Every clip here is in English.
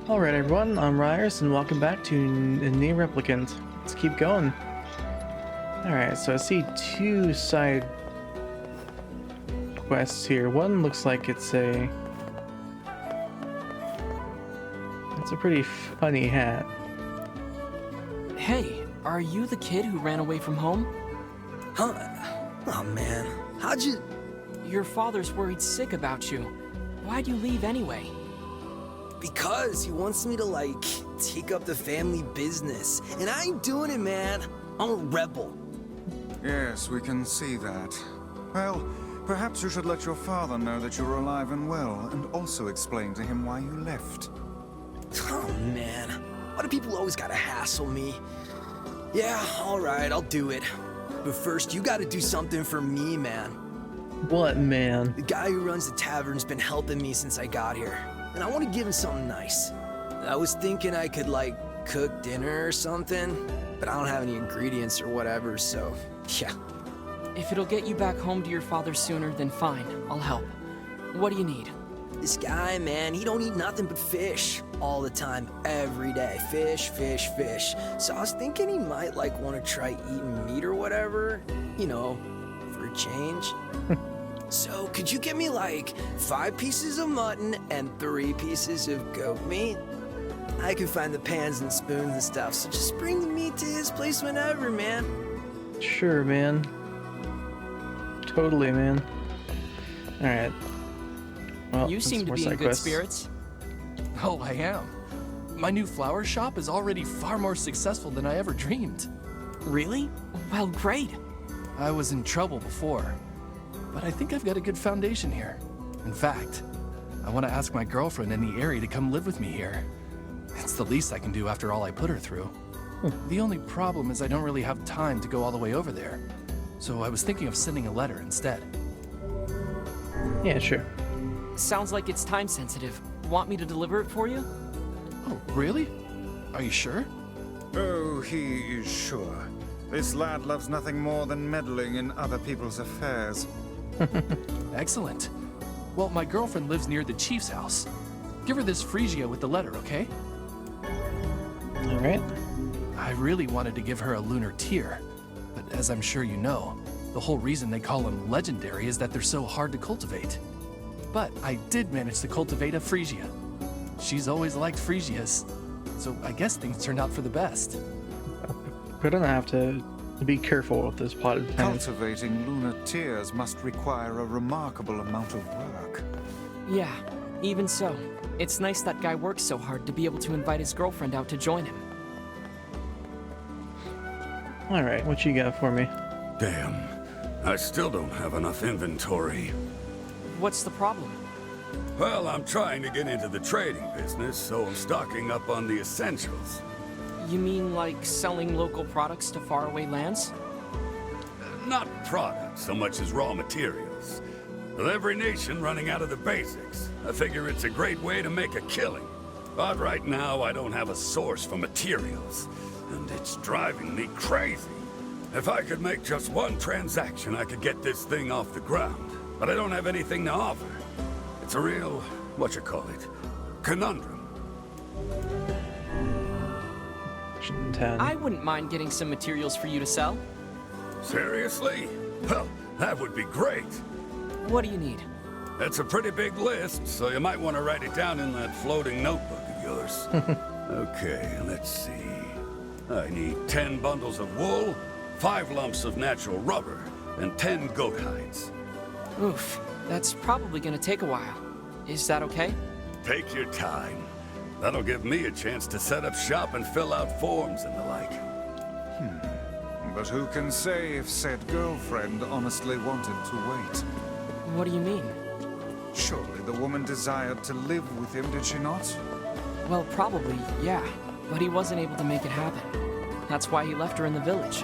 Alright everyone, I'm Ryers and welcome back to NieR Replicant. Let's keep going. Alright, so I see two side quests here. One looks like it's a pretty funny hat. Hey, are you the kid who ran away from home? Huh? Oh man, how'd you... Your father's worried sick about you. Why'd you leave anyway? Because he wants me to, like, take up the family business. And I ain't doing it, man. I'm a rebel. Yes, we can see that. Well, perhaps you should let your father know that you're alive and well, and also explain to him why you left. Oh man, why do people always gotta hassle me? Yeah, alright, I'll do it. But first, you gotta do something for me, man. What, man? The guy who runs the tavern's been helping me since I got here. And I want to give him something nice. I was thinking I could, like, cook dinner or something, but I don't have any ingredients or whatever, so, yeah. If it'll get you back home to your father sooner, then fine, I'll help. What do you need? This guy, man, he don't eat nothing but fish all the time, every day. Fish, fish, fish. So I was thinking he might, like, want to try eating meat or whatever, you know, for a change. So, could you get me, like, 5 pieces of mutton and 3 pieces of goat meat? I can find the pans and spoons and stuff, so just bring the meat to his place whenever, man. Sure, man. Totally, man. Alright. Well, You seem to be in good spirits. Oh, I am. My new flower shop is already far more successful than I ever dreamed. Really? Well, great. I was in trouble before, but I think I've got a good foundation here. In fact, I want to ask my girlfriend in the area to come live with me here. It's the least I can do after all I put her through. The only problem is I don't really have time to go all the way over there. So I was thinking of sending a letter instead. Yeah, sure. Sounds like it's time sensitive. Want me to deliver it for you? Oh, really? Are you sure? Oh, he is sure. This lad loves nothing more than meddling in other people's affairs. Excellent. Well, my girlfriend lives near the chief's house. Give her this Phrygia with the letter, okay? Alright. I really wanted to give her a lunar tear, but as I'm sure you know, the whole reason they call them legendary is that they're so hard to cultivate. But I did manage to cultivate a Phrygia. She's always liked Phrygias, so I guess things turned out for the best. We're gonna have to be careful with this potted plant. Cultivating lunar tears must require a remarkable amount of work. Yeah, even so. It's nice that guy works so hard to be able to invite his girlfriend out to join him. Alright, what you got for me? Damn, I still don't have enough inventory. What's the problem? Well, I'm trying to get into the trading business, so I'm stocking up on the essentials. You mean like selling local products to faraway lands? Not products so much as raw materials. With every nation running out of the basics, I figure it's a great way to make a killing. But right now, I don't have a source for materials, and it's driving me crazy. If I could make just one transaction, I could get this thing off the ground. But I don't have anything to offer. It's a real, conundrum. I wouldn't mind getting some materials for you to sell. Seriously? Well, that would be great. What do you need? That's a pretty big list, so you might want to write it down in that floating notebook of yours. Okay, let's see. I need 10 bundles of wool, 5 lumps of natural rubber, and 10 goat hides. Oof, that's probably gonna take a while. Is that okay? Take your time. That'll give me a chance to set up shop and fill out forms and the like. But who can say if said girlfriend honestly wanted to wait? What do you mean? Surely the woman desired to live with him, did she not? Well, probably, yeah. But he wasn't able to make it happen. That's why he left her in the village.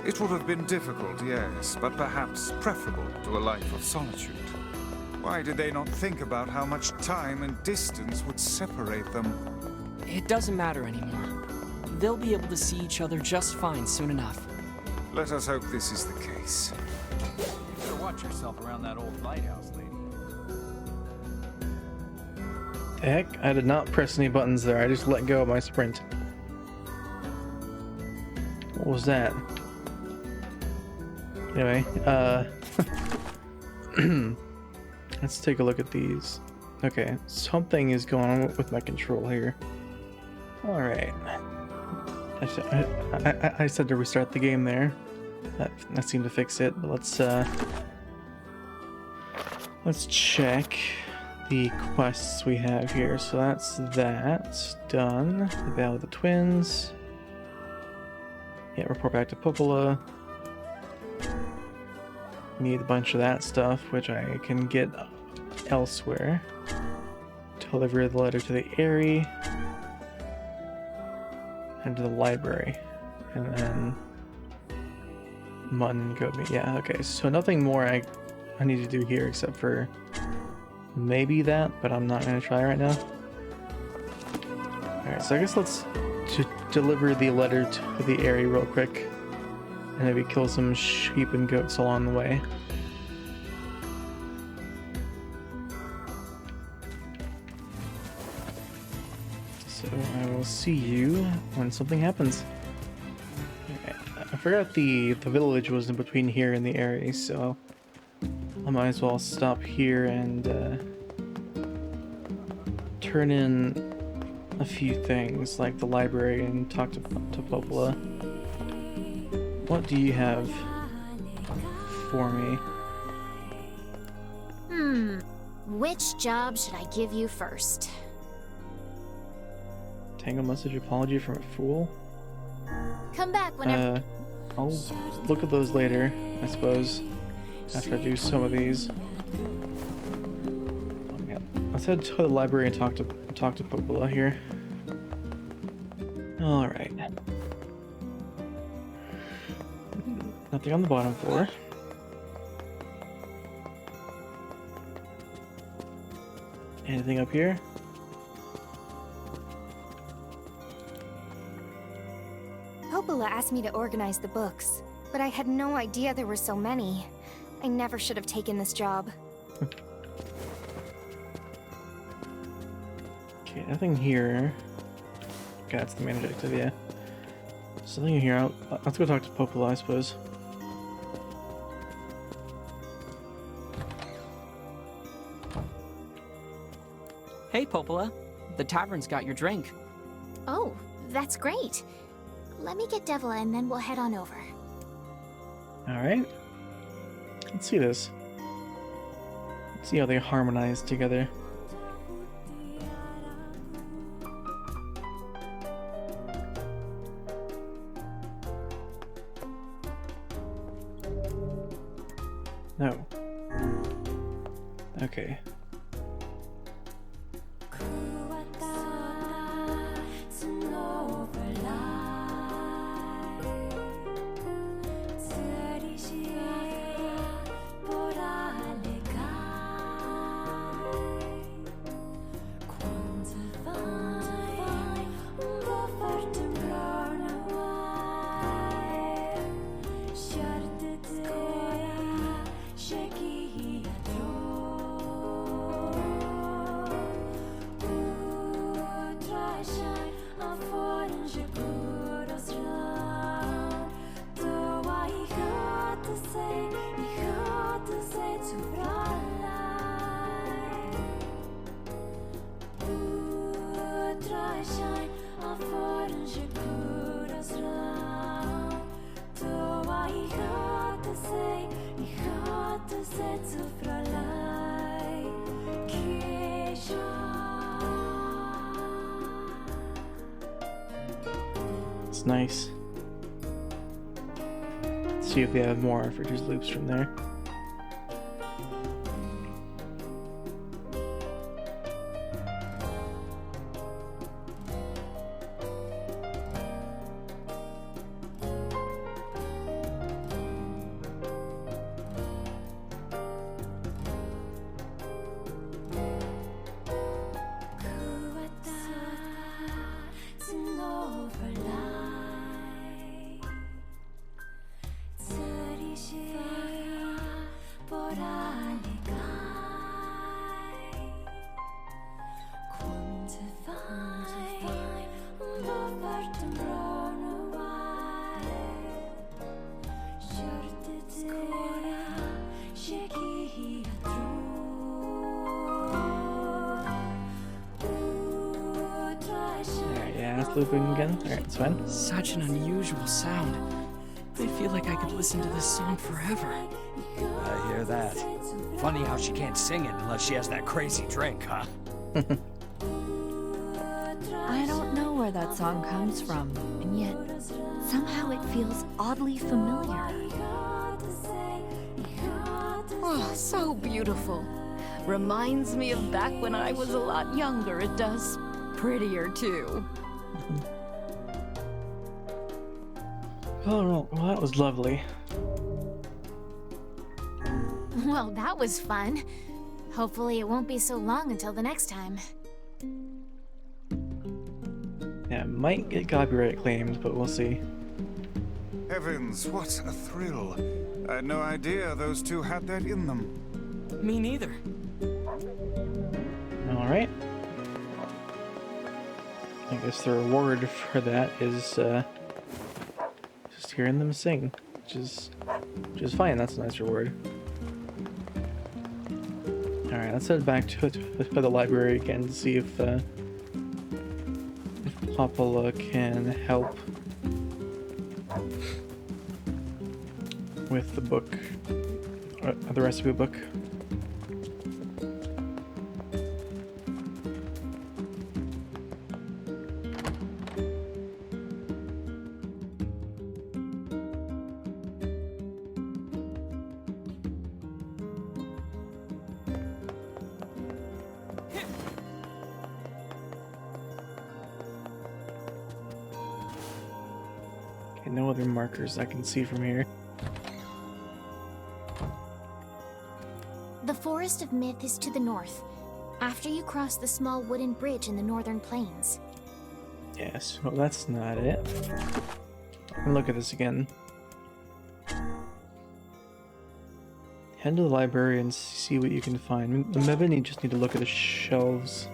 It would have been difficult, yes, but perhaps preferable to a life of solitude. Why did they not think about how much time and distance would separate them? It doesn't matter anymore. They'll be able to see each other just fine soon enough. Let us hope this is the case. Better watch yourself around that old lighthouse, lady. The heck? I did not press any buttons there. I just let go of my sprint. What was that? Anyway, let's take a look at these. Okay, something is going on with my control here. Alright. I said to restart the game there. That seemed to fix it, but let's check the quests we have here. So that's that done. The Battle of the Twins. Yeah, report back to Popola. Need a bunch of that stuff, which I can get elsewhere. Deliver the letter to the Aerie. And to the library. And then Mutton Goat Meat. Yeah, okay. So nothing more I need to do here except for maybe that, but I'm not going to try right now. Alright, so I guess let's deliver the letter to the Aerie real quick. And maybe kill some sheep and goats along the way. So I will see you when something happens. Alright, I forgot the village was in between here and the Aerie, so I might as well stop here and turn in a few things like the library and talk to Popola. What do you have for me? Which job should I give you first? Tango message apology from a fool? Come back whenever. I'll look at those later, I suppose, after I do some of these. Okay, let's head to the library and talk to Popola here. Alright. Nothing on the bottom floor. Anything up here? Popola asked me to organize the books, but I had no idea there were so many. I never should have taken this job. Okay, nothing here. Okay, that's the main objective, yeah. Something here. Let's go talk to Popola, I suppose. Hey, Popola. The tavern's got your drink. Oh, that's great. Let me get Devil and then we'll head on over. Alright. Let's see this. Let's see how they harmonize together. No. Okay. It's nice. Let's see if we have more for just loops from there. it's looping again. Alright, it's fine. Such an unusual sound. I feel like I could listen to this song forever. I hear that. Funny how she can't sing it unless she has that crazy drink, huh? I don't know where that song comes from, and yet somehow it feels oddly familiar. Oh, so beautiful. Reminds me of back when I was a lot younger, it does. Prettier, too. Oh, well, that was lovely. Well, that was fun. Hopefully it won't be so long until the next time. Yeah, it might get copyright claimed, but we'll see. Heavens, what a thrill. I had no idea those two had that in them. Me neither. Alright. I guess the reward for that is just hearing them sing, which is fine. That's a nice reward. Alright, let's head back to the library again to see if Popola can help with the book, the recipe book. Okay, no other markers I can see from here. The Forest of Myth is to the north, after you cross the small wooden bridge in the northern plains. Yes, well that's not it. Look at this again. Head to the library and see what you can find. Maybe you just need to look at the shelves.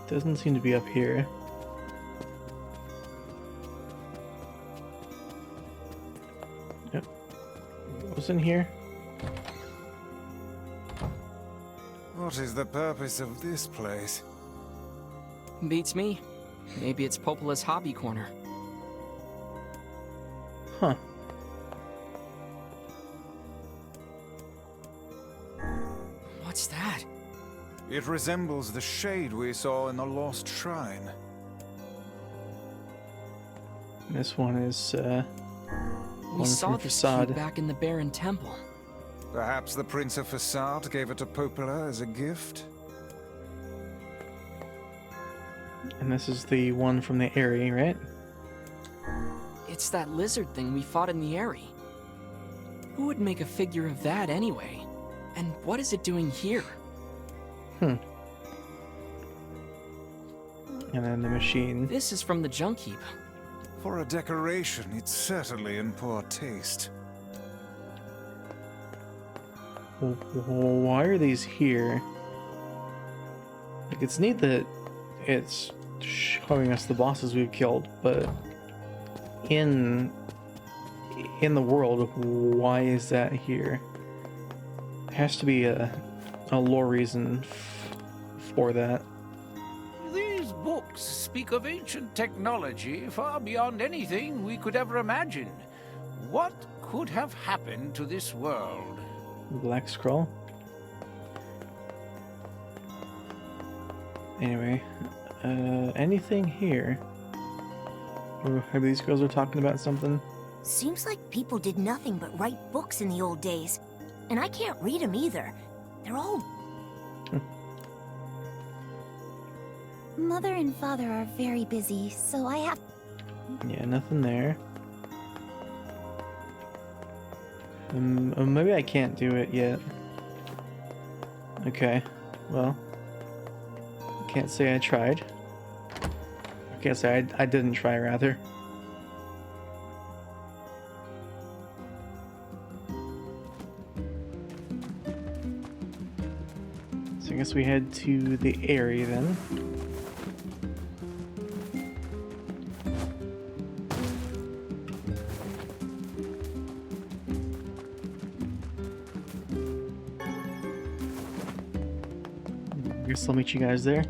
Doesn't seem to be up here. Yep. What's in here? What is the purpose of this place? Beats me. Maybe it's Popola's hobby corner. Huh. What's that? It resembles the shade we saw in the Lost Shrine. This one is, We one saw from this Facade. cube back in the Baron Temple. Perhaps the Prince of Facade gave it to Popola as a gift? And this is the one from the Airy, right? It's that lizard thing we fought in the Airy. Who would make a figure of that anyway? And what is it doing here? And then the machine. This is from the junk heap. For a decoration, it's certainly in poor taste. Why are these here? Like, it's neat that it's showing us the bosses we've killed, but in the world, why is that here? There has to be a lore reason for that. These books speak of ancient technology far beyond anything we could ever imagine. What could have happened to this world? Black scroll. Anyway, anything here? Or maybe these girls are talking about something? Seems like people did nothing but write books in the old days. And I can't read them either. They're all... Mother and Father are very busy, so I have... Yeah, nothing there. Maybe I can't do it yet. Okay, well, I can't say I tried. I can't say I didn't try, rather. So I guess we head to the area then. guess I'll meet you guys there.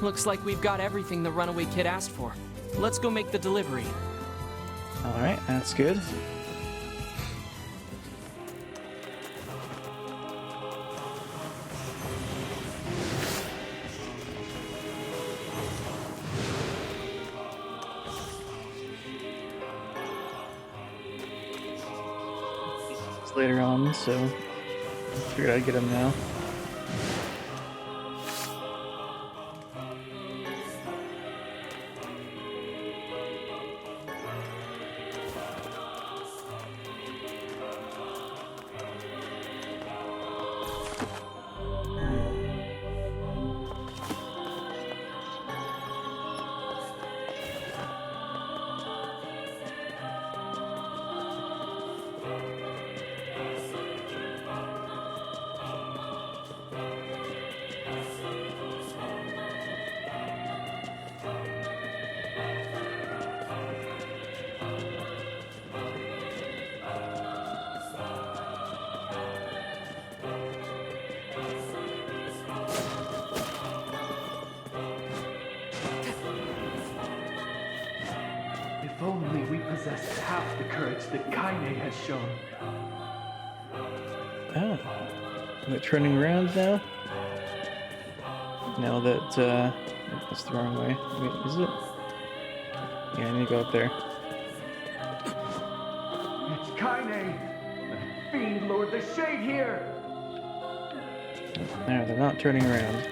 Looks like we've got everything the runaway kid asked for. Let's go make the delivery. Alright, that's good. It's later on, so I figured I'd get him now. If only we possessed half the courage that Kaine has shown. Oh. Is it turning around now? Now that, that's the wrong way. Wait, is it? Yeah, I need to go up there. It's Kaine! The fiend lured the shade here! No, they're not turning around.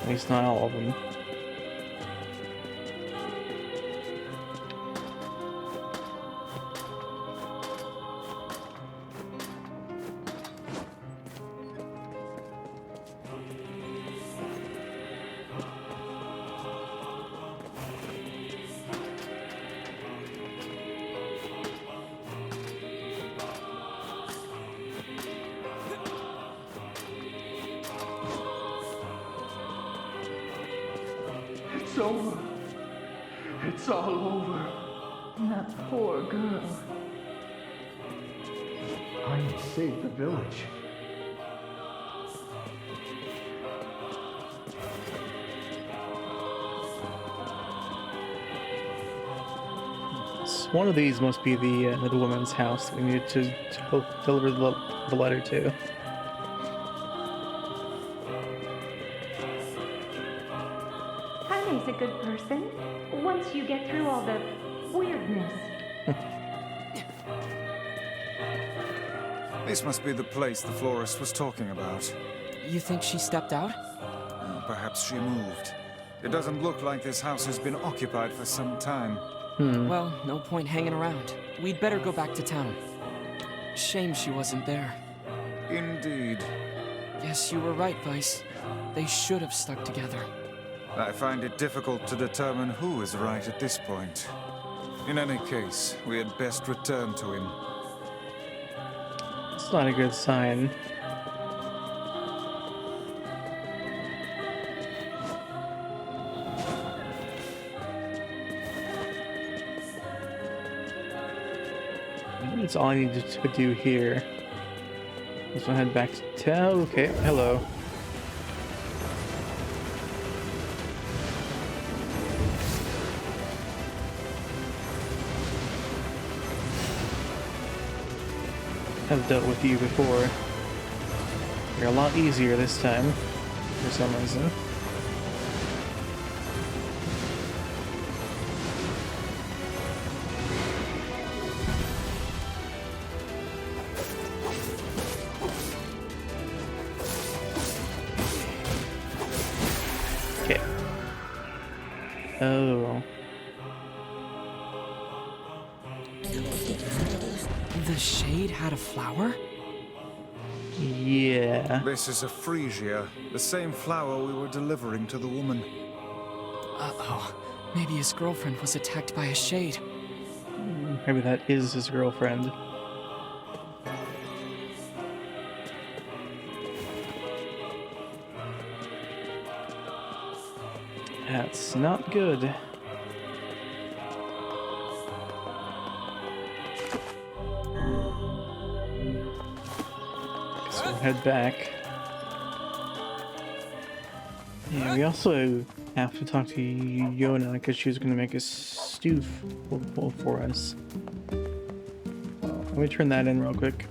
At least not all of them. It's over. It's all over. That poor girl. I saved the village. One of these must be the woman's house we needed to deliver the letter to. Kaine's a good person, once you get through all the weirdness. This must be the place the florist was talking about. You think she stepped out? Perhaps she moved. It doesn't look like this house has been occupied for some time. Well, no point hanging around. We'd better go back to town. Shame she wasn't there. Indeed. Yes, you were right, Vice. They should have stuck together. I find it difficult to determine who is right at this point. In any case, we had best return to him. It's not a good sign. That's all I needed to do here. Let's head back to town. Okay, hello. I've dealt with you before. You're a lot easier this time, for some reason. Okay. Oh. The shade had a flower? Yeah. This is a freesia, the same flower we were delivering to the woman. Uh-oh. Maybe his girlfriend was attacked by a shade. Maybe that is his girlfriend. That's not good. So we'll head back. Yeah, we also have to talk to Yona because she was going to make a stew for us. Let me turn that in real quick.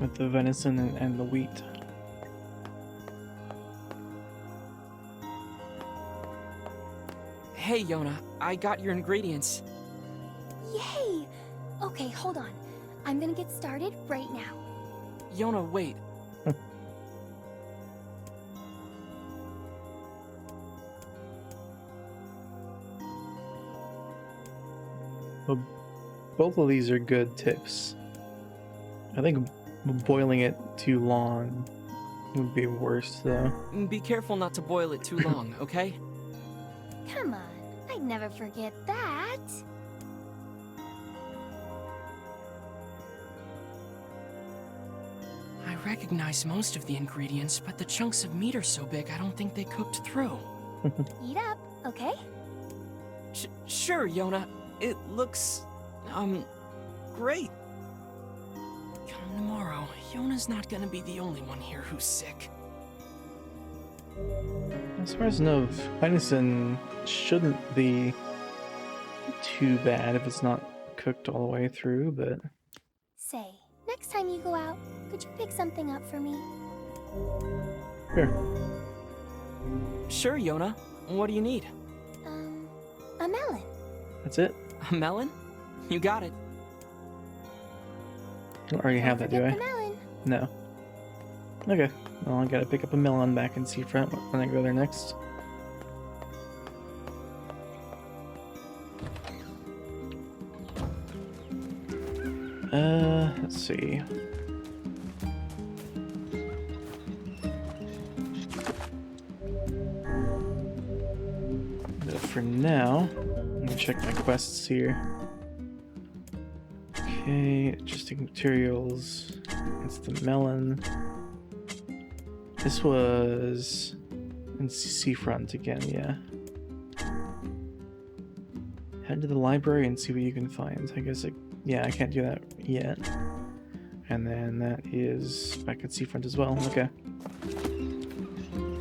With the venison and the wheat. Hey, Yona, I got your ingredients. Yay! Okay, hold on. I'm gonna get started right now. Yona, wait. Well, both of these are good tips. I think boiling it too long would be worse, though. Be careful not to boil it too long, okay? Come on, I'd never forget that. I recognize most of the ingredients, but the chunks of meat are so big I don't think they cooked through. Eat up, okay? Sure, Yona. It looks, great. Come tomorrow, Yona's not gonna be the only one here who's sick. As far as I know, venison shouldn't be too bad if it's not cooked all the way through, but... Say, next time you go out, could you pick something up for me? Sure. Sure, Yona. What do you need? A melon. That's it? A melon? You got it. I don't already have that, do I? The melon. No. Okay. Well, I gotta pick up a melon back in Seafront when I go there next. Let's see. But for now, I'm gonna check my quests here. Okay, interesting materials. It's the melon. This was in Seafront again, yeah. Head to the library and see what you can find. I guess yeah, I can't do that yet. And then that is back at Seafront as well. Okay.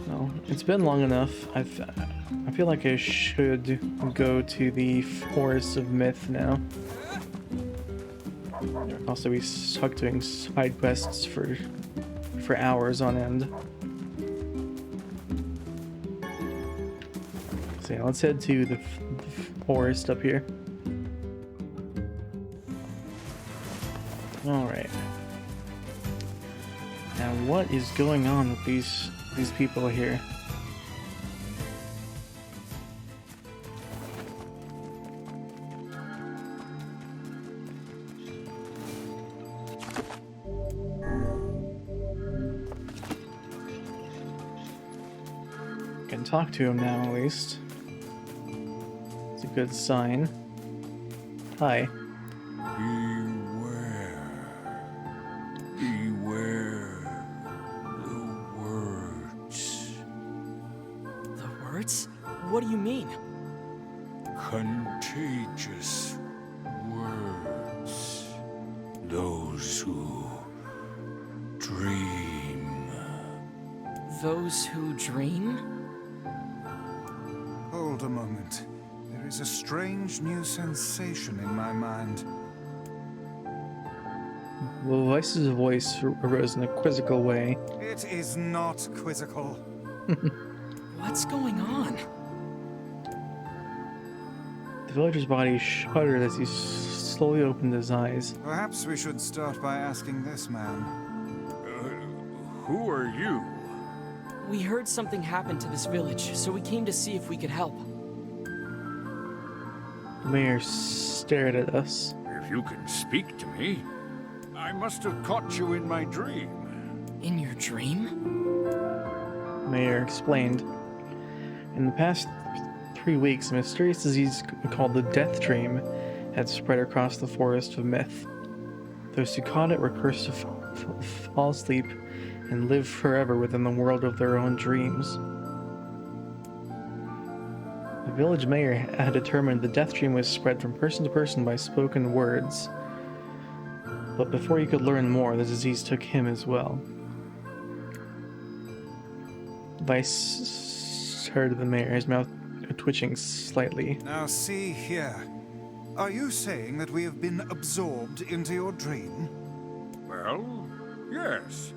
Well, it's been long enough. I feel like I should go to the Forest of Myth now. Also, we suck doing side quests for hours on end. So yeah, let's head to the forest up here. Alright. Now what is going on with these people here? Can talk to him now, at least. It's a good sign. Hi. Beware the words. The words? What do you mean? Contagious words. Those who dream. Those who dream? Hold a moment. There is a strange new sensation in my mind. Vice's voice arose in a quizzical way. It is not quizzical. What's going on? The villager's body shuddered as he slowly opened his eyes. Perhaps we should start by asking this man. Who are you? We heard something happened to this village, so we came to see if we could help. The mayor stared at us. If you can speak to me, I must have caught you in my dream. In your dream? The mayor explained. In the past 3 weeks, a mysterious disease called the Death Dream had spread across the Forest of Myth. Those who caught it were cursed to fall asleep and live forever within the world of their own dreams. The village mayor had determined the death dream was spread from person to person by spoken words. But before he could learn more, the disease took him as well. Vice heard the mayor, his mouth twitching slightly. Now see here. Are you saying that we have been absorbed into your dream? Well, yes.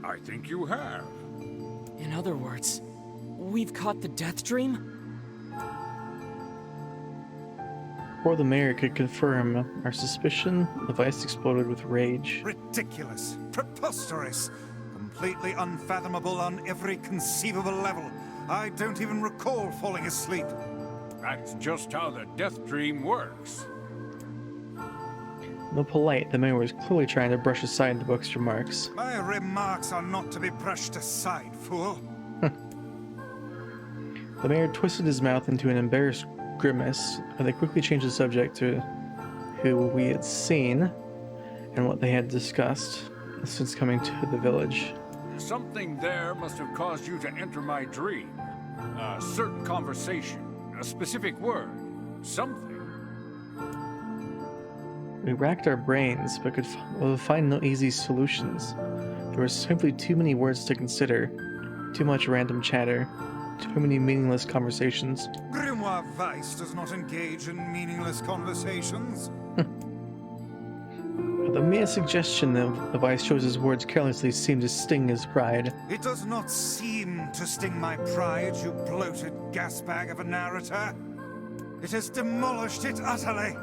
I think you have. In other words, we've caught the death dream? Before the mayor could confirm our suspicion, the Vice exploded with rage. Ridiculous. Preposterous. Completely unfathomable on every conceivable level. I don't even recall falling asleep. That's just how the death dream works. Though polite, the mayor was clearly trying to brush aside the book's remarks. My remarks are not to be brushed aside, fool. The mayor twisted his mouth into an embarrassed grimace, and they quickly changed the subject to who we had seen and what they had discussed since coming to the village. Something there must have caused you to enter my dream. A certain conversation, a specific word, something. We racked our brains, but could find no easy solutions. There were simply too many words to consider, too much random chatter, too many meaningless conversations. Grimoire Weiss does not engage in meaningless conversations. The mere suggestion that the Vice chose his words carelessly seemed to sting his pride. It does not seem to sting my pride, you bloated gasbag of a narrator. It has demolished it utterly.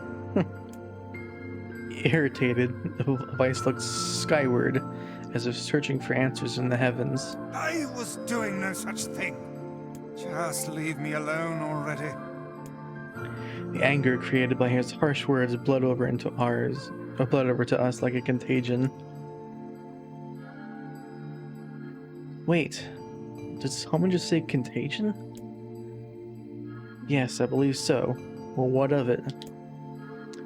Irritated, the Vice looked skyward, as if searching for answers in the heavens. I was doing no such thing. Just leave me alone already. The anger created by his harsh words bled over to us like a contagion. Wait, did someone just say contagion? Yes, I believe so. Well, what of it?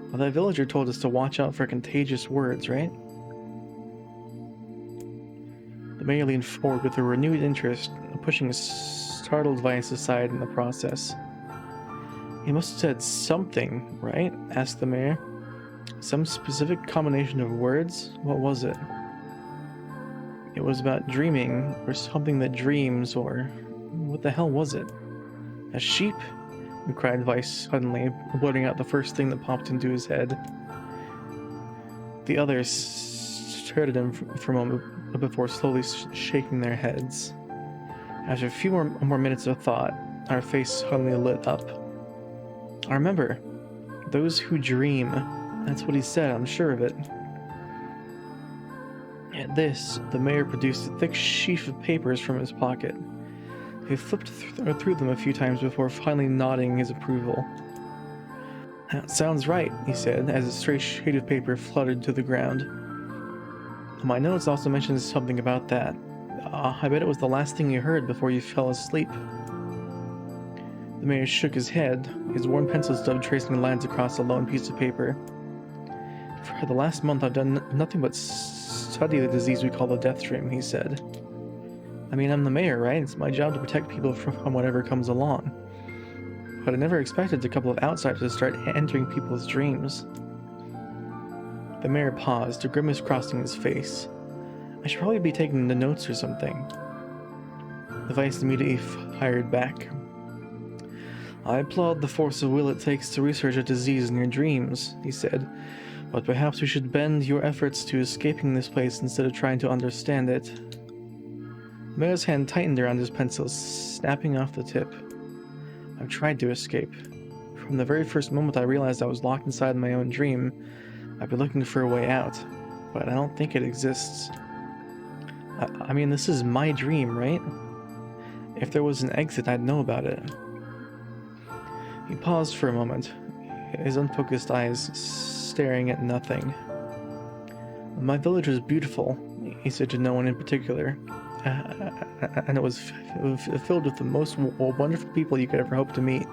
Well, that villager told us to watch out for contagious words, right? The mayor leaned forward with a renewed interest, pushing a startled Vice aside in the process. He must have said something, right? Asked the mayor. Some specific combination of words? What was it? It was about dreaming, or something that dreams, or... what the hell was it? A sheep? Cried Vice suddenly, blurting out the first thing that popped into his head. The others stared at him for a moment before slowly shaking their heads. After a few more minutes of thought, our face suddenly lit up. I remember. Those who dream. That's what he said, I'm sure of it. At this, the mayor produced a thick sheaf of papers from his pocket. He flipped through them a few times before finally nodding his approval. That sounds right, he said, as a stray sheet of paper fluttered to the ground. My notes also mentioned something about that. I bet it was the last thing you heard before you fell asleep. The mayor shook his head, his worn pencil stub tracing lines across a lone piece of paper. For the last month I've done nothing but study the disease we call the death dream, he said. I mean, I'm the mayor, right? It's my job to protect people from whatever comes along. But I never expected a couple of outsiders to start entering people's dreams. The mayor paused, a grimace crossing his face. I should probably be taking the notes or something. The Vice immediately fired back. I applaud the force of will it takes to research a disease in your dreams, he said, but perhaps we should bend your efforts to escaping this place instead of trying to understand it. The mayor's hand tightened around his pencil, snapping off the tip. I've tried to escape. From the very first moment I realized I was locked inside my own dream, I've been looking for a way out, but I don't think it exists. I mean, this is my dream, right? If there was an exit, I'd know about it. He paused for a moment, his unfocused eyes staring at nothing. My village was beautiful, he said to no one in particular, and it was filled with the most wonderful people you could ever hope to meet.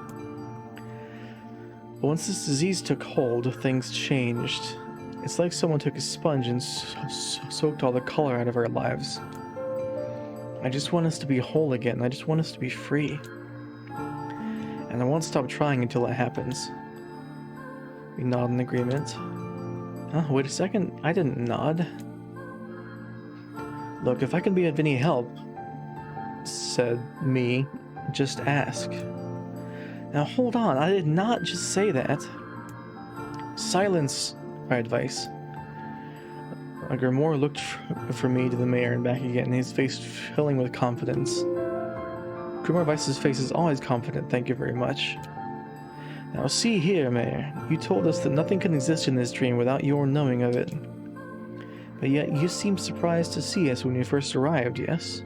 But once this disease took hold, things changed. It's like someone took a sponge and soaked all the color out of our lives. I just want us to be whole again. I just want us to be free. And I won't stop trying until it happens. We nod in agreement. Oh, wait a second. I didn't nod. Look, if I can be of any help, said me, just ask. Now hold on, I did not just say that. Silence, my advice. Grimoire looked from me to the mayor and back again, his face filling with confidence. Grimoire Vice's face is always confident, thank you very much. Now see here, Mayor, you told us that nothing can exist in this dream without your knowing of it. But yet you seemed surprised to see us when we first arrived, yes?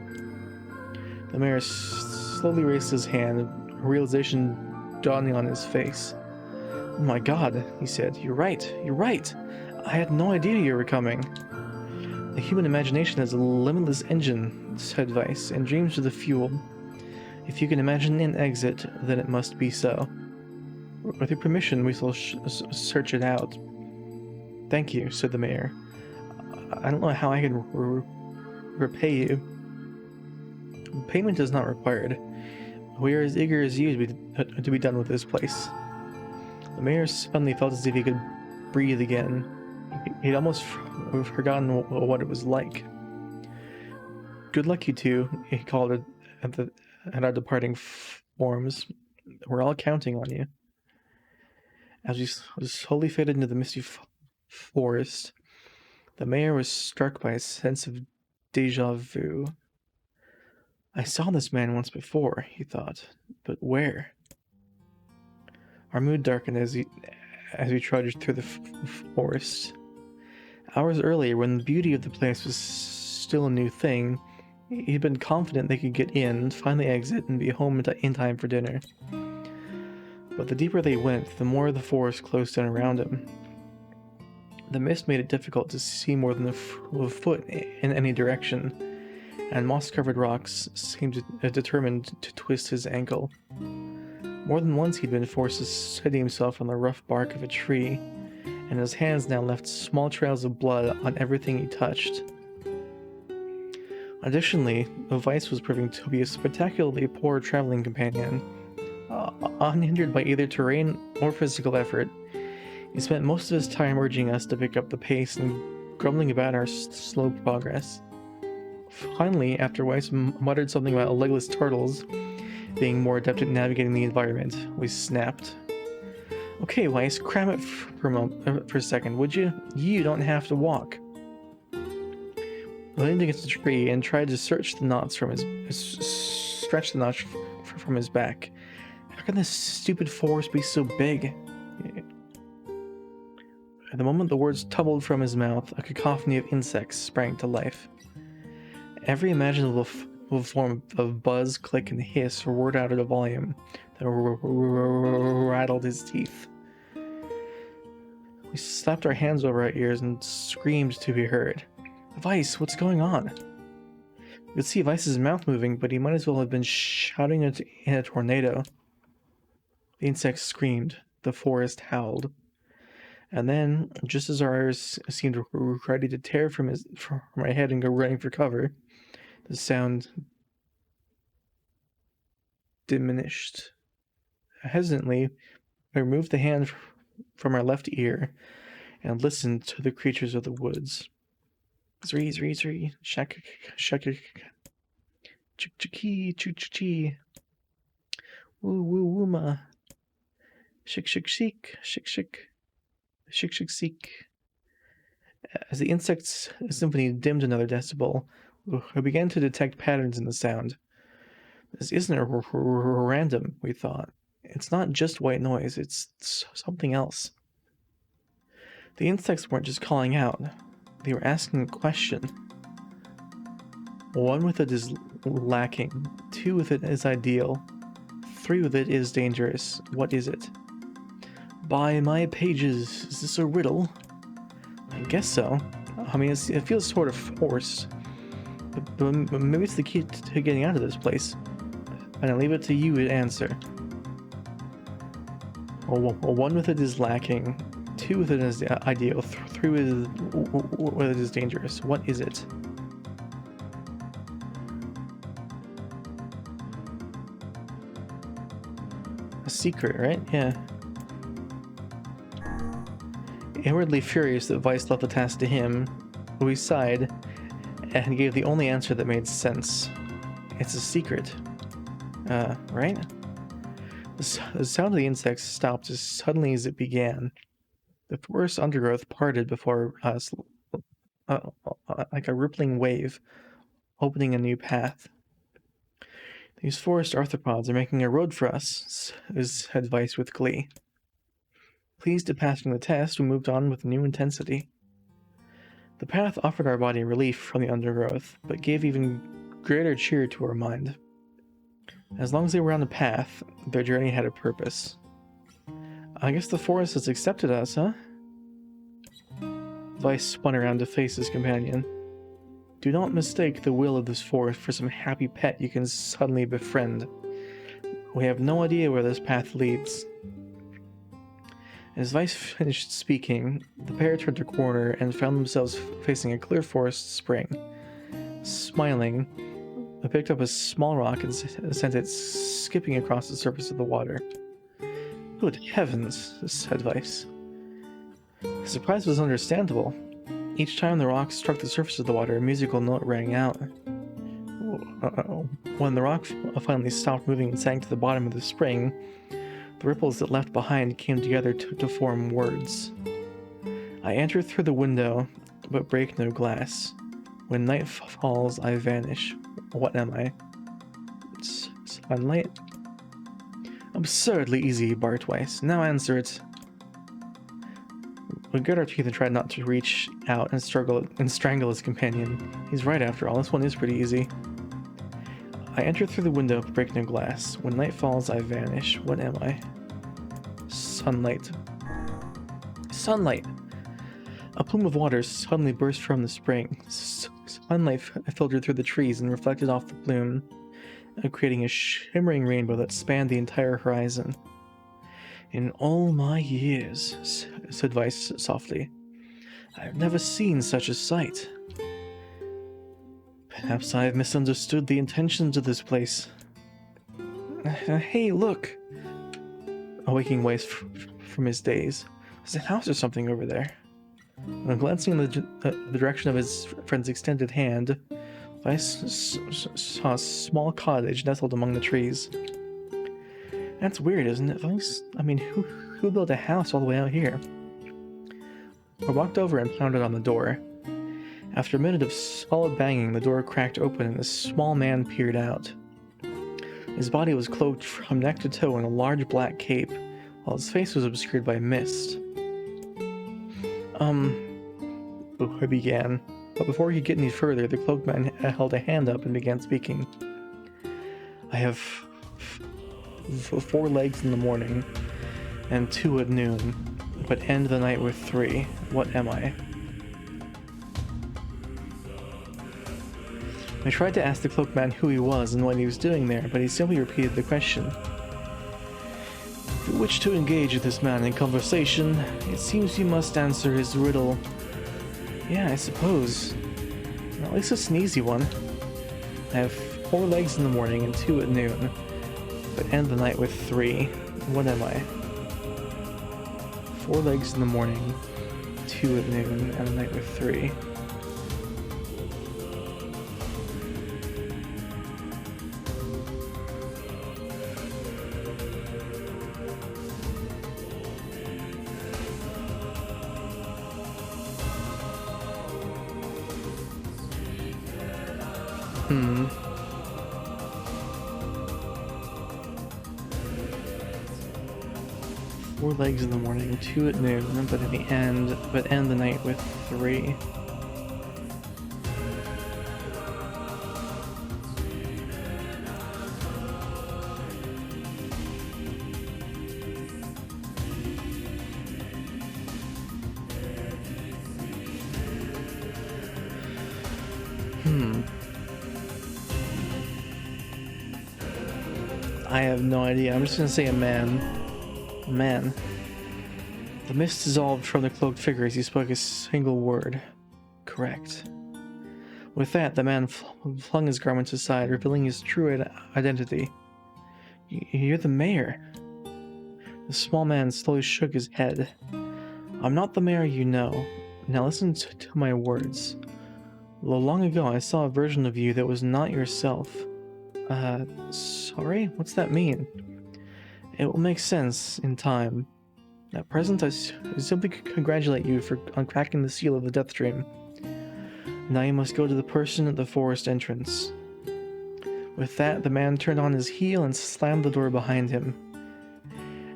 The mayor slowly raised his hand, realization dawning on his face. Oh my god, he said, you're right. I had no idea you were coming. The human imagination is a limitless engine, said Vice, and dreams are the fuel. If you can imagine an exit, then it must be so. With your permission, we shall search it out. Thank you, said the mayor. I don't know how I can repay you. Payment is not required. We are as eager as you to be done with this place. The mayor suddenly felt as if he could breathe again. He'd almost forgotten what it was like. Good luck, you two, he called it at our departing forms. We're all counting on you. As we slowly faded into the misty forest, the mayor was struck by a sense of déjà vu. I saw this man once before, he thought, but where? Our mood darkened as we trudged through the forest. Hours earlier, when the beauty of the place was still a new thing, he'd been confident they could get in, find the exit, and be home in time for dinner. But the deeper they went, the more the forest closed in around him. The mist made it difficult to see more than a foot in any direction, and moss-covered rocks seemed determined to twist his ankle. More than once he'd been forced to steady himself on the rough bark of a tree, and his hands now left small trails of blood on everything he touched. Additionally, the Vice was proving to be a spectacularly poor traveling companion. Unhindered by either terrain or physical effort, he spent most of his time urging us to pick up the pace and grumbling about our slow progress. Finally, after Weiss muttered something about legless turtles being more adept at navigating the environment, we snapped. Okay, Weiss, cram it for a second, would you? You don't have to walk. I leaned against the tree and tried to stretch the knots from his back. How can this stupid forest be so big? At the moment the words tumbled from his mouth, a cacophony of insects sprang to life. Every imaginable form of buzz, click, and hiss roared out at a volume that rattled his teeth. We slapped our hands over our ears and screamed to be heard. Vice, what's going on? We could see Vice's mouth moving, but he might as well have been shouting it in a tornado. The insects screamed, the forest howled. And then, just as our ears seemed ready to tear from my head and go running for cover, the sound diminished. Hesitantly, I removed the hand from our left ear and listened to the creatures of the woods. Zree, zree, zree, shak, shak, chik, chiki, chuk, chi, woo, woo, wooma, shik, shik, shik, shik, shik, shik, shik, seek. As the insect's symphony dimmed another decibel, I began to detect patterns in the sound. This isn't random, we thought. It's not just white noise, it's something else. The insects weren't just calling out. They were asking a question. 1 with it is lacking. 2 with it is ideal. 3 with it is dangerous. What is it? By my pages, is this a riddle? I guess so. I mean, it feels sort of forced. But maybe it's the key to getting out of this place. And I leave it to you to answer. 1 with it is lacking. 2 with it is ideal. 3 with it is dangerous. What is it? A secret, right? Yeah. Inwardly furious that Vice left the task to him, Louis sighed and gave the only answer that made sense. It's a secret. Right? The sound of the insects stopped as suddenly as it began. The forest undergrowth parted before us like a rippling wave, opening a new path. These forest arthropods are making a road for us, said Vice with glee. Pleased at passing the test, we moved on with new intensity. The path offered our body relief from the undergrowth, but gave even greater cheer to our mind. As long as they were on the path, their journey had a purpose. I guess the forest has accepted us, huh? Vice spun around to face his companion. Do not mistake the will of this forest for some happy pet you can suddenly befriend. We have no idea where this path leads. As Vice finished speaking, the pair turned a corner and found themselves facing a clear forest spring. Smiling, I picked up a small rock and sent it skipping across the surface of the water. Good heavens, said Vice. The surprise was understandable. Each time the rock struck the surface of the water, a musical note rang out. When the rock finally stopped moving and sank to the bottom of the spring, the ripples it left behind came together to form words. I entered through the window, but break no glass. When night falls, I vanish. What am I? Sunlight? Absurdly easy, barked Weiss. Now answer it. We grit our teeth and tried not to reach out and strangle his companion. He's right after all, this one is pretty easy. I enter through the window, but break no glass. When night falls, I vanish. What am I? Sunlight. Sunlight! A plume of water suddenly burst from the spring. Sunlight filtered through the trees and reflected off the plume, creating a shimmering rainbow that spanned the entire horizon. In all my years, said Vice softly, I have never seen such a sight. Perhaps I have misunderstood the intentions of this place. Hey, look! Awaking Weiss from his daze. There's a house or something over there. When glancing in the direction of his friend's extended hand, Weiss saw a small cottage nestled among the trees. That's weird, isn't it, Weiss? I mean, who built a house all the way out here? I walked over and pounded on the door. After a minute of solid banging, the door cracked open and a small man peered out. His body was cloaked from neck to toe in a large black cape, while his face was obscured by mist. I began, but before he could get any further, the cloaked man held a hand up and began speaking. I have 4 legs in the morning, and 2 at noon, but end the night with 3. What am I? I tried to ask the cloaked man who he was and what he was doing there, but he simply repeated the question. If you wish to engage with this man in conversation, it seems you must answer his riddle. Yeah, I suppose. At least it's an easy one. I have 4 legs in the morning and 2 at noon, but end the night with 3. What am I? 4 legs in the morning, 2 at noon, and a night with 3. Four legs in the morning, 2 at noon, but end the night with 3. I have no idea. I'm just gonna say a man. A man. The mist dissolved from the cloaked figure as he spoke a single word. Correct. With that, the man flung his garments aside, revealing his true identity. You're the mayor. The small man slowly shook his head. I'm not the mayor you know. Now listen to my words. Long ago, I saw a version of you that was not yourself. Sorry? What's that mean? It will make sense in time. At present, I simply congratulate you for uncracking the seal of the Death Dream. Now you must go to the person at the forest entrance. With that, the man turned on his heel and slammed the door behind him.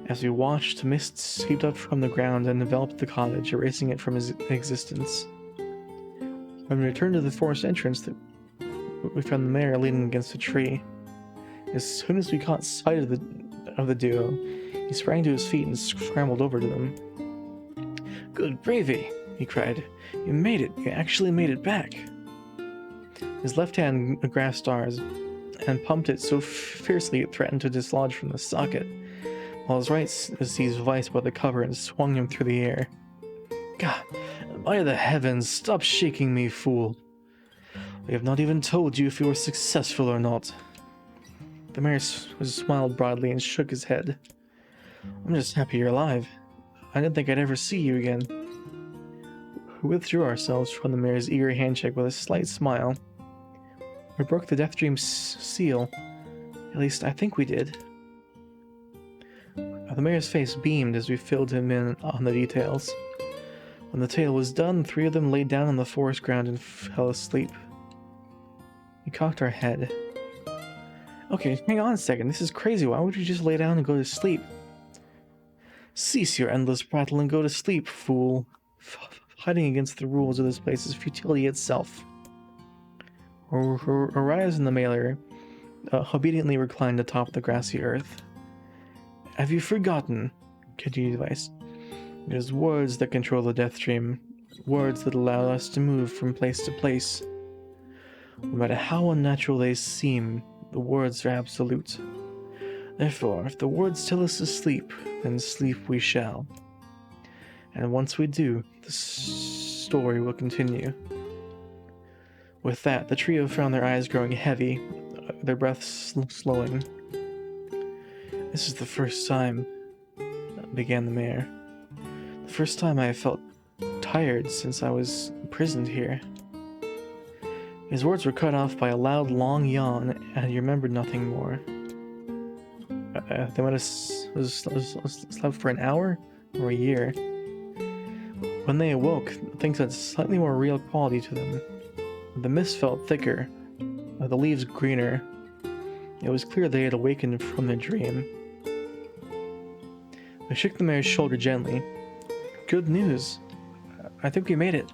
As we watched, mist seeped up from the ground and enveloped the cottage, erasing it from his existence. When we returned to the forest entrance, we found the mayor leaning against a tree. As soon as we caught sight of the duo, he sprang to his feet and scrambled over to them. "Good gravy!" he cried. "You made it! You actually made it back!" His left hand grasped ours and pumped it so fiercely it threatened to dislodge from the socket, while his right seized Vice by the cover and swung him through the air. "God, by the heavens, stop shaking me, fool! We have not even told you if you were successful or not." The mayor smiled broadly and shook his head. "I'm just happy you're alive. I didn't think I'd ever see you again." We withdrew ourselves from the mayor's eager handshake with a slight smile. We broke the Death Dream's seal. At least, I think we did. The mayor's face beamed as we filled him in on the details. When the tale was done, 3 of them laid down on the forest ground and fell asleep. We cocked our head. "Okay, hang on a second. This is crazy. Why would you just lay down and go to sleep?" "Cease your endless prattle and go to sleep, fool. Fighting against the rules of this place is futility itself." Arias and the Mailer obediently reclined atop the grassy earth. "Have you forgotten?" continued Vice. "It is words that control the Death Dream, words that allow us to move from place to place. No matter how unnatural they seem, the words are absolute. Therefore, if the words tell us to sleep, then sleep we shall. And once we do, the story will continue." With that, the trio found their eyes growing heavy, their breaths slowing. "This is the first time," began the mayor. "The first time I have felt tired since I was imprisoned here." His words were cut off by a loud, long yawn, and he remembered nothing more. They might have slept for an hour or a year. When they awoke, things had slightly more real quality to them. The mist felt thicker, the leaves greener. It was clear they had awakened from their dream. I shook the mayor's shoulder gently. "Good news. I think we made it."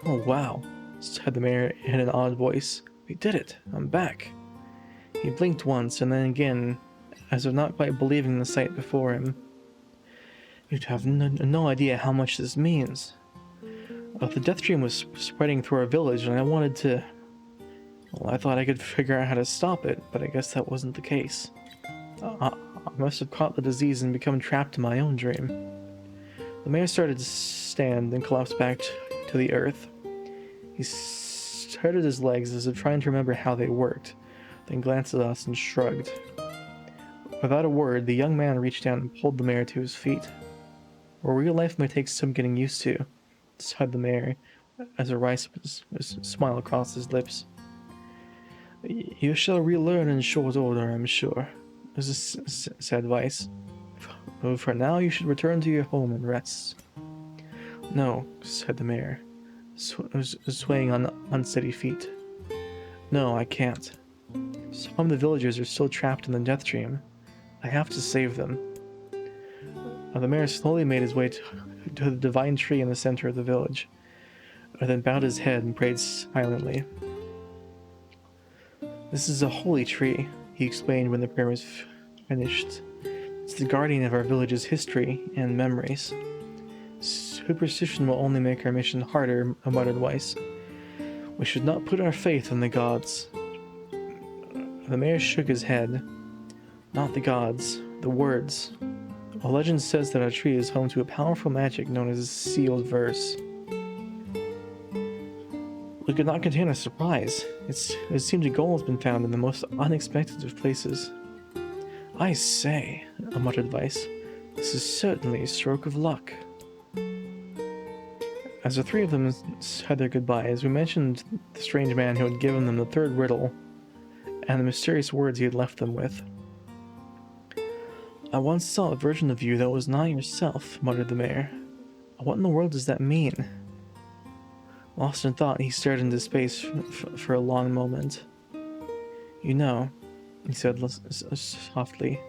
"Oh wow," said the mayor in an odd voice. "We did it. I'm back." He blinked once and then again, as if not quite believing the sight before him. "You'd have no idea how much this means. The Death Dream was spreading through our village and I wanted to... Well, I thought I could figure out how to stop it, but I guess that wasn't the case. I must have caught the disease and become trapped in my own dream." The mayor started to stand and collapsed back to the earth. He started his legs as if trying to remember how they worked, then glanced at us and shrugged. Without a word, the young man reached down and pulled the mayor to his feet. "Well, real life may take some getting used to," sighed the mayor, as a wry smile crossed his lips. "You shall relearn in short order, I'm sure," said Vice. "For now, you should return to your home and rest." "No," said the mayor, swaying on unsteady feet. "No, I can't. Some of the villagers are still trapped in the Death Dream. I have to save them." The mayor slowly made his way to the divine tree in the center of the village, then bowed his head and prayed silently. "This is a holy tree," he explained when the prayer was finished. "It's the guardian of our village's history and memories. Superstition will only make our mission harder," muttered Weiss. "We should not put our faith in the gods." The mayor shook his head. "Not the gods, the words. A legend says that our tree is home to a powerful magic known as sealed verse. It could not contain a surprise. It seems a goal has been found in the most unexpected of places." "I say," muttered Weiss. This is certainly a stroke of luck. As the three of them said their goodbyes, we mentioned the strange man who had given them the third riddle and the mysterious words he had left them with. I once saw a version of you that was not yourself, muttered the mayor. What in the world does that mean? Lost in thought, he stared into space for a long moment. You know, he said softly,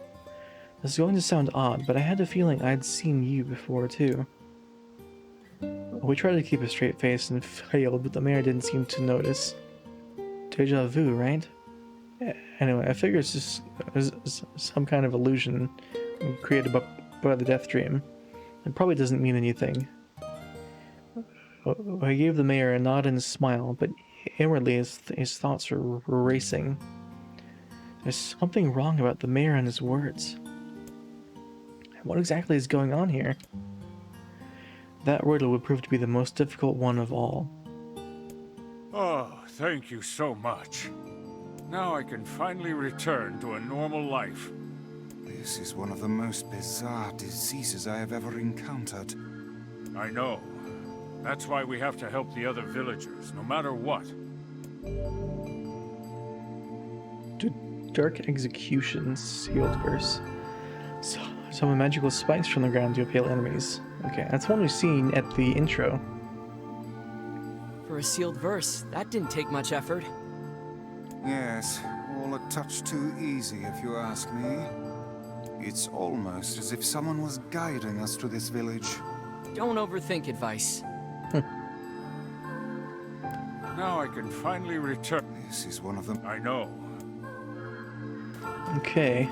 this is going to sound odd, but I had a feeling I'd seen you before too. We tried to keep a straight face and failed, but the mayor didn't seem to notice. Deja vu, right? Anyway, I figure it's just some kind of illusion created by the death dream. It probably doesn't mean anything. I gave the mayor a nod and a smile, but inwardly his thoughts were racing. There's something wrong about the mayor and his words. What exactly is going on here? That riddle would prove to be the most difficult one of all. Oh, thank you so much. Now I can finally return to a normal life. This is one of the most bizarre diseases I have ever encountered. I know. That's why we have to help the other villagers, no matter what. Dark executions, sealed verse. So, summon magical spikes from the ground to impale enemies. Okay, that's one we've seen at the intro. For a sealed verse, that didn't take much effort. Yes, all a touch too easy if you ask me. It's almost as if someone was guiding us to this village. Don't overthink advice. Now I can finally return. This is one of them. I know. Okay.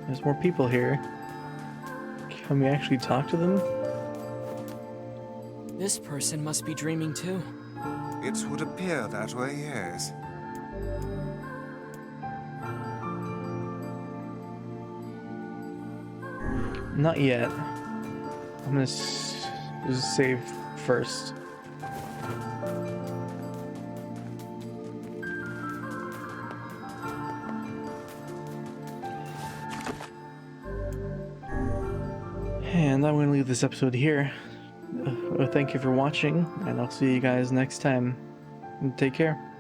There's more people here. Can we actually talk to them? This person must be dreaming too. It would appear that way, yes. Not yet. I'm gonna just save first. And I'm going to leave this episode here. Thank you for watching, and I'll see you guys next time. Take care.